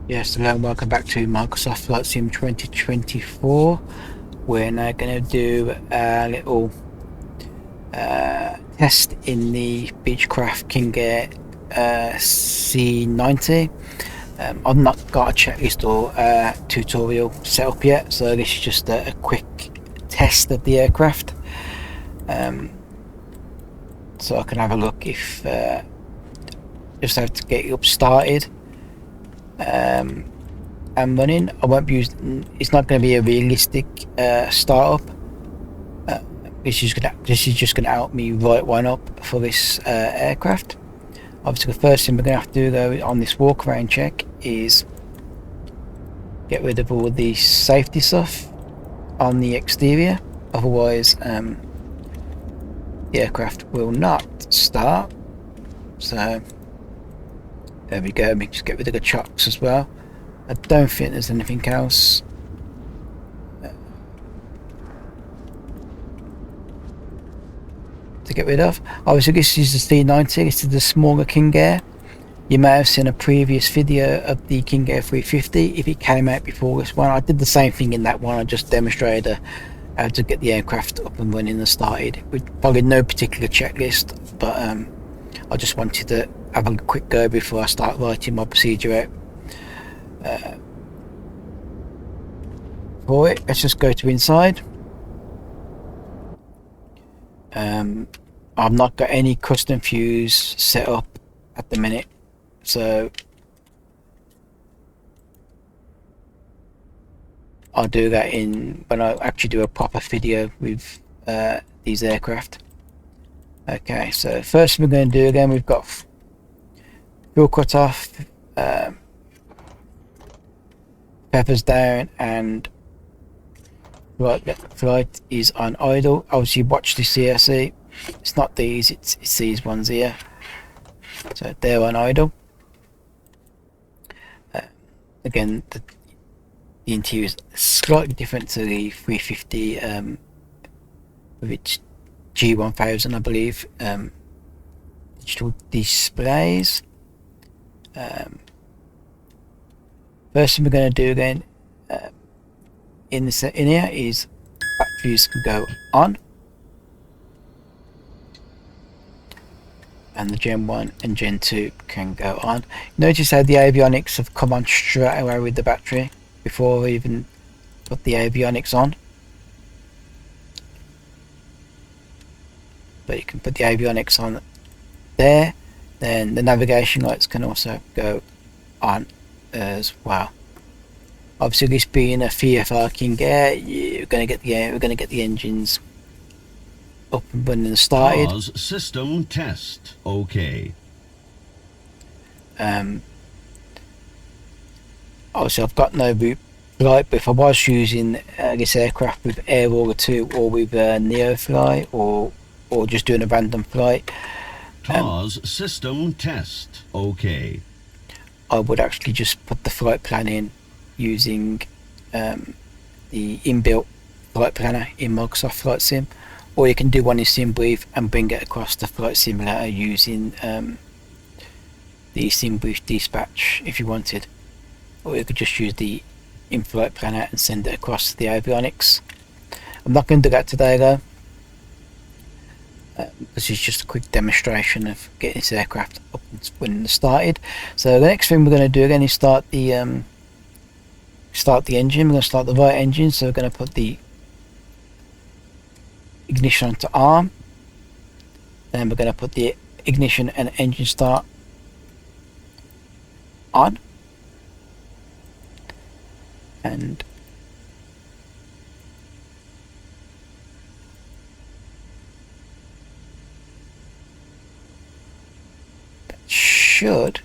Yes, hello and welcome back to Microsoft Flight Sim 2024. We're now going to do a little test in the Beechcraft King Air C90. I've not got a checklist or tutorial set up yet, so this is just a quick test of the aircraft. So I can have a look if just have to get it up started. And running. I won't be using. It's not going to be a realistic startup. This is just going to help me write one up for this aircraft. Obviously, the first thing we're going to have to do though on this walk around check is get rid of all the safety stuff on the exterior. Otherwise, the aircraft will not start. So there we go. We just get rid of the chocks as well. I don't think there's anything else to get rid of. Obviously this is the C90, this is the smaller King Air. You may have seen a previous video of the King Air 350 if it came out before this one. I did the same thing in that one. I just demonstrated how to get the aircraft up and running and started with probably no particular checklist, but I just wanted to have a quick go before I start writing my procedure out. For it, let's just go to inside. I've not got any custom fuse set up at the minute, so I'll do that when I actually do a proper video with these aircraft. Okay, so first we're going to do again, we've got fuel cut off, peppers down, and flight is on idle. Obviously watch this here, see, it's not these, it's these ones here, so they're on idle. Again, the interior is slightly different to the 350 with its G1000, I believe. Digital displays. First thing we're going to do again in here is batteries can go on, and the Gen 1 and Gen 2 can go on. Notice how the avionics have come on straight away with the battery before we even put the avionics on. But you can put the avionics on there, then the navigation lights can also go on as well. Obviously, this being a VFR King Air, we're going to get the engines up and running and started. Pause system test. Okay. Obviously, I've got no route flight, but if I was using this aircraft with Air Aurora 2 or with Neofly or just doing a random flight, Pause system test. Okay. I would actually just put the flight plan in using the inbuilt flight planner in Microsoft Flight Sim, or you can do one in SimBrief and bring it across the flight simulator using the SimBrief dispatch if you wanted, or you could just use the in-flight planner and send it across to the avionics. I'm not going to do that today though. This is just a quick demonstration of getting this aircraft up and started. So the next thing we're going to do again is start the engine. We're going to start the right engine, so we're going to put the ignition onto arm, then we're going to put the ignition and engine start on, and that should,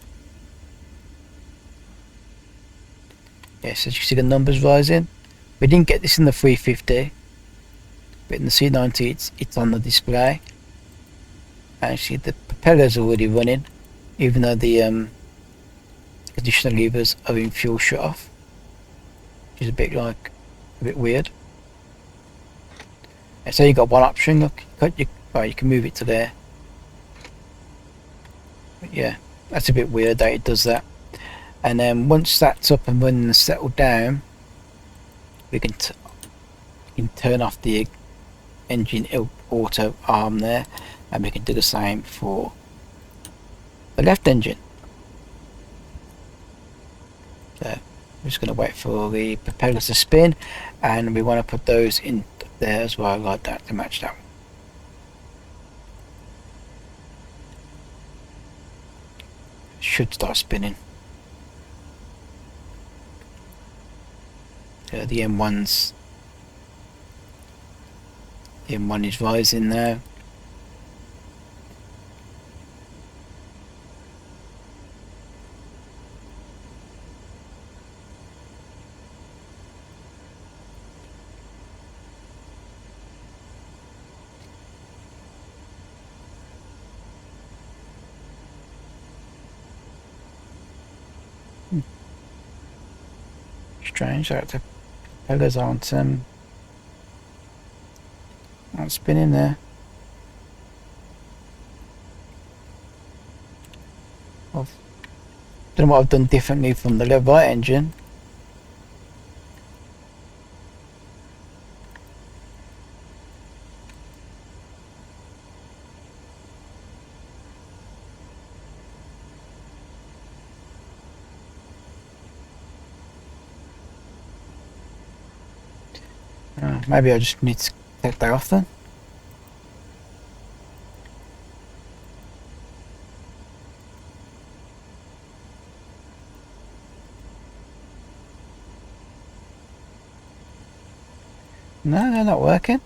yes, as you see the numbers rising. We didn't get this in the 350, but in the C90 it's on the display. Actually the propeller's already running, even though the additional levers are in fuel shut off, which is a bit weird. And so you got one option, look, you can move it to there. But yeah, that's a bit weird that it does that. and then once that's up and running and settled down, we can turn off the engine auto arm there, and we can do the same for the left engine. So I'm just going to wait for the propellers to spin, and we want to put those in there as well, like that, to match that. Should start spinning. So the M1 is rising now. Strange that the propellers aren't spinning there. I don't know what I've done differently from the right engine. Maybe I just need to take that off then. No, they're not working.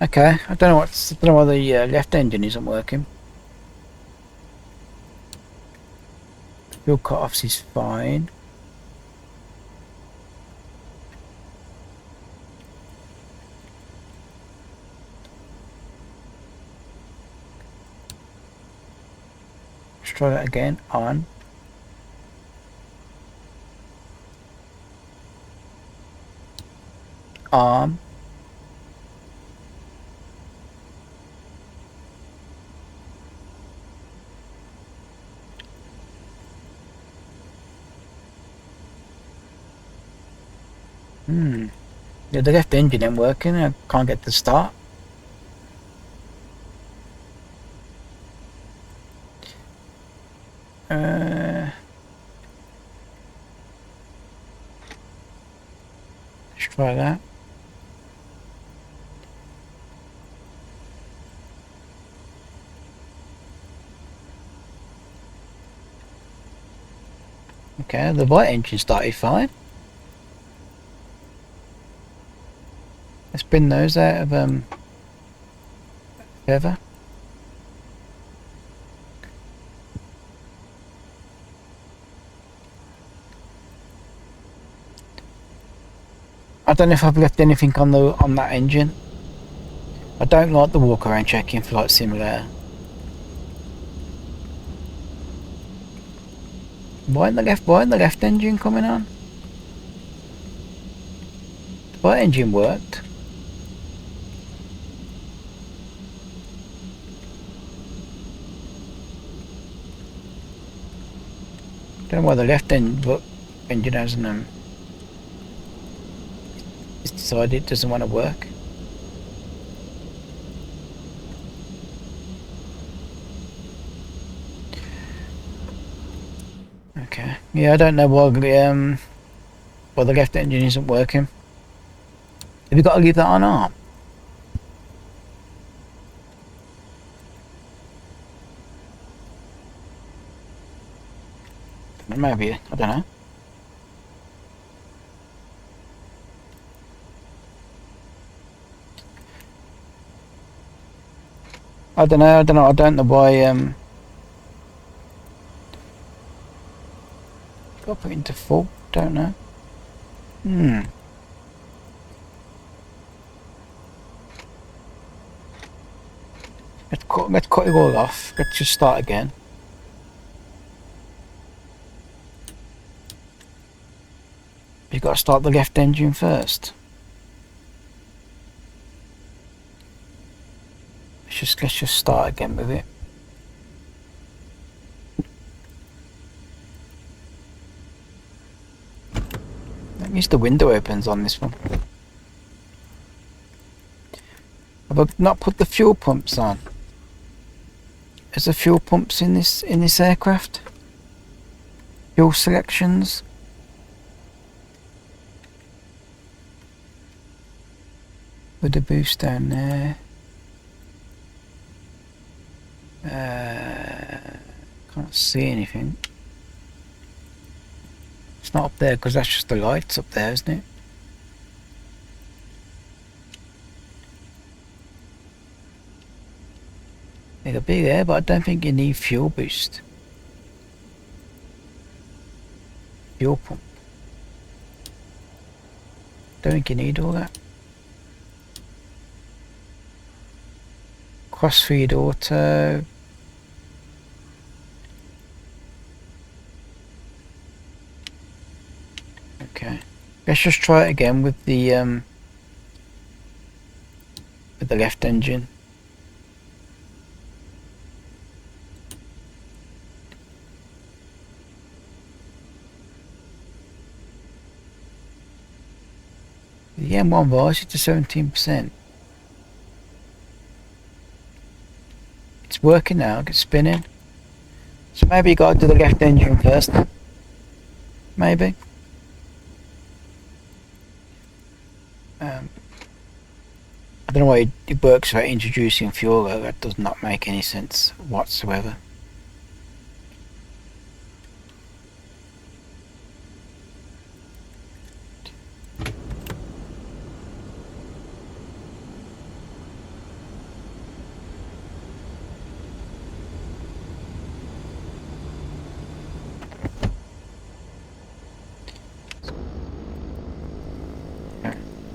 Okay, I don't know why the left engine isn't working. Fuel cut-offs is fine. Let's try that again. On. Arm. Yeah, the left engine ain't working. I can't get to start. Let's try that. Okay, the right engine started fine. Let's bin those out of feather. I don't know if I've left anything on that engine. I don't like the walk around checking Flight Simulator. Why in the left engine coming on? The right engine worked. Don't know why the left engine hasn't it's decided it doesn't want to work. Okay. Yeah, I don't know why the left engine isn't working. Have you got to leave that on arm? Maybe, I don't know. I don't know why got put into full, don't know. Let's cut it all off. Let's just start again. You've got to start the left engine first. let's just start again with it. That means the window opens on this one. Have I not put the fuel pumps on? Is there fuel pumps in this aircraft? Fuel selections? With the boost down there. Can't see anything. It's not up there because that's just the lights up there, isn't it? It'll be there, but I don't think you need fuel boost. Fuel pump. Don't think you need all that. Crossfeed auto. Okay. Let's just try it again with the left engine. The M1 rises to 17%. It's working now, it's spinning. So maybe you gotta do the left engine first then. Maybe. I don't know why it works without introducing fuel though. That does not make any sense whatsoever.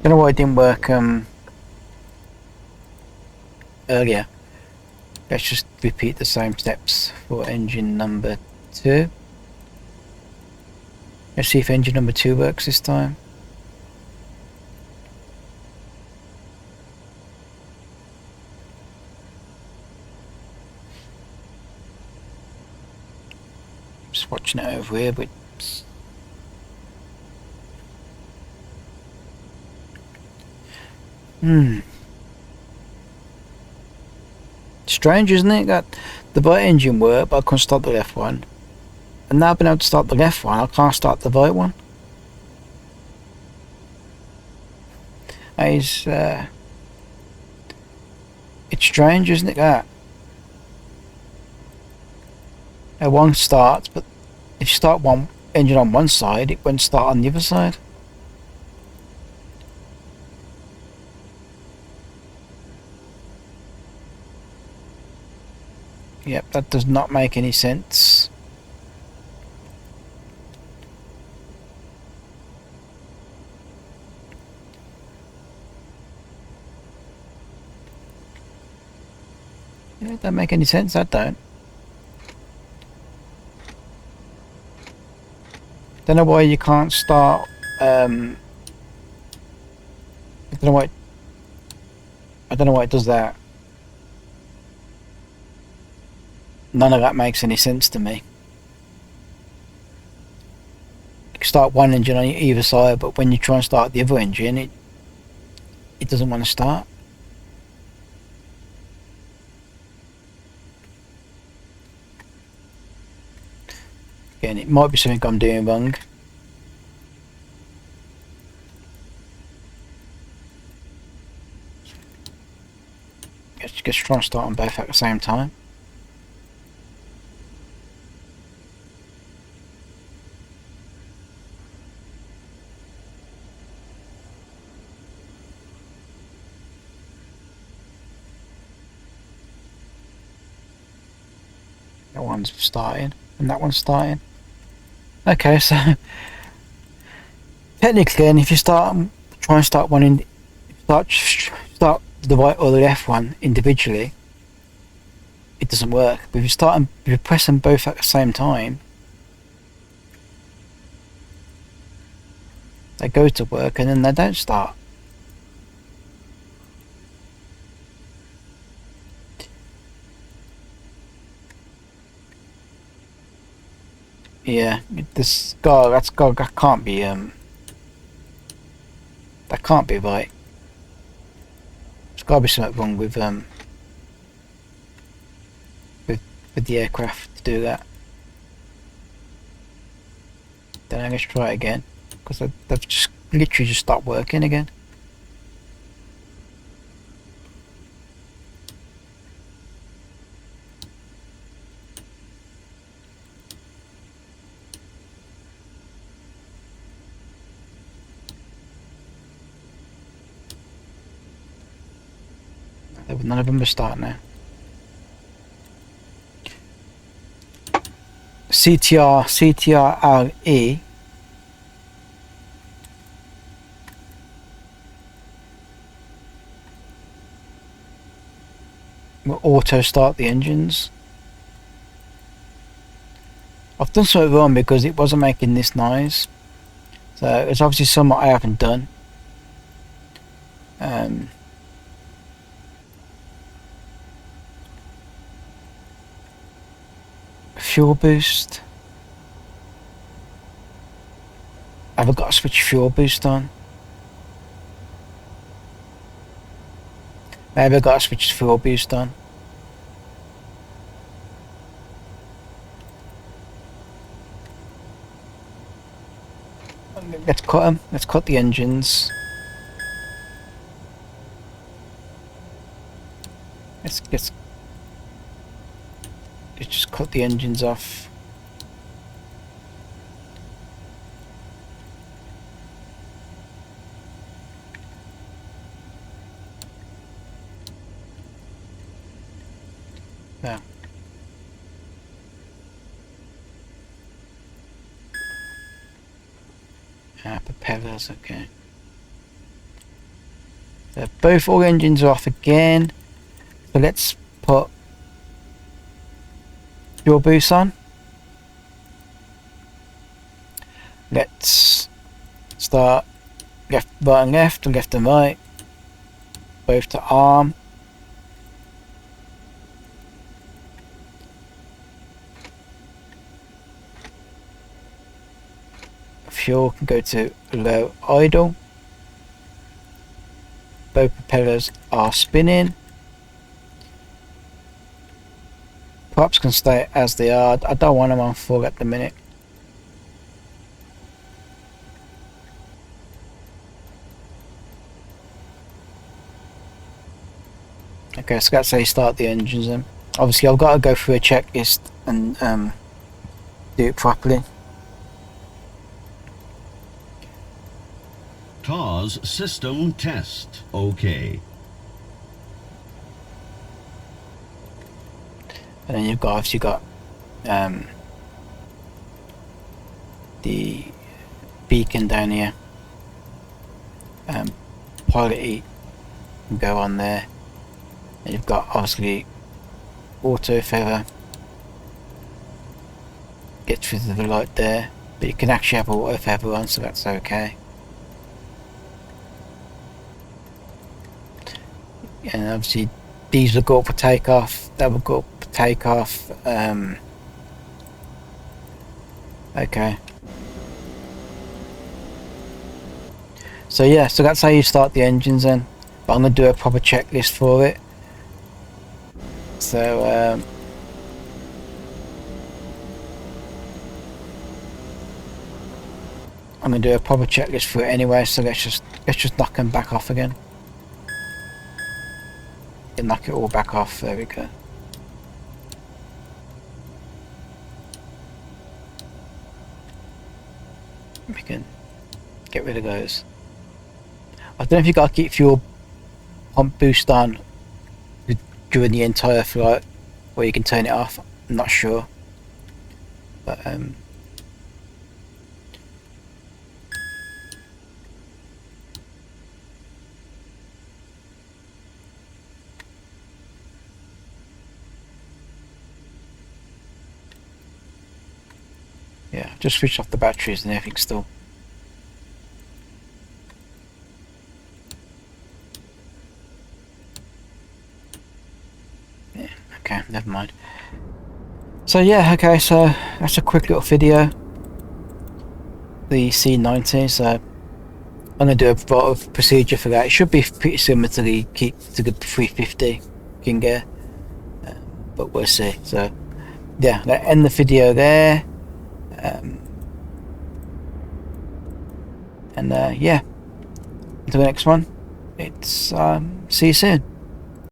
Don't know why it didn't work earlier. Let's just repeat the same steps for engine number 2. Let's see if engine number 2 works this time. Just watching it over here, but strange, isn't it? That the right engine worked, but I couldn't start the left one. And now I've been able to start the left one, I can't start the right one. It's strange, isn't it? That one starts, but if you start one engine on one side, it won't start on the other side. Yep, that does not make any sense. Yeah, it don't make any sense, that don't. Don't know why you can't start, I don't know why it does that. None of that makes any sense to me. You can start one engine on either side, but when you try and start the other engine, it doesn't want to start. Again, it might be something I'm doing wrong. Let's just try and start them both at the same time. That one's starting, and that one's starting. Okay, so technically, and if you try and start one in, start the right or the left one individually, it doesn't work. But if you press them both at the same time, they go to work and then they don't start. Yeah, that can't be that can't be right. There's gotta be something wrong with with the aircraft to do that. Then I guess try it again, because they've just literally just stopped working again. None of them are starting now. CTRLE will auto start the engines. I've done something wrong because it wasn't making this noise. So it's obviously something I haven't done. Fuel boost. Have I got to switch fuel boost on? Maybe I got to switch fuel boost on. Let's cut them. Let's cut the engines. Let's just cut the engines off. Now. Propellers, okay. So both all engines are off again. So let's put fuel boost on. Let's start right and left and right. Both to arm. Fuel can go to low idle. Both propellers are spinning. Props can stay as they are. I don't want them on full at the minute. Okay, so that's how you start the engines then. Obviously I've got to go through a checklist and do it properly. TAWS system test. OK. And then you've got obviously got the beacon down here. Pilot E can go on there. And you've got obviously auto feather gets through the light there, but you can actually have auto feather on, so that's okay. And obviously these will go up for takeoff, that will go up for takeoff. Okay. So yeah, so that's how you start the engines then. But I'm going to do a proper checklist for it. So I'm going to do a proper checklist for it anyway, so let's just knock them back off again. And knock it all back off, there we go. We can get rid of those. I don't know if you got to keep fuel pump boost on during the entire flight, or you can turn it off. I'm not sure, but yeah, just switch off the batteries and everything still. Yeah, okay, never mind. So yeah, okay, so that's a quick little video. The C90, so I'm gonna do a lot of procedure for that. It should be pretty similar to the 350 King Air, but we'll see. So yeah, let's end the video there, and yeah, until the next one. It's see you soon.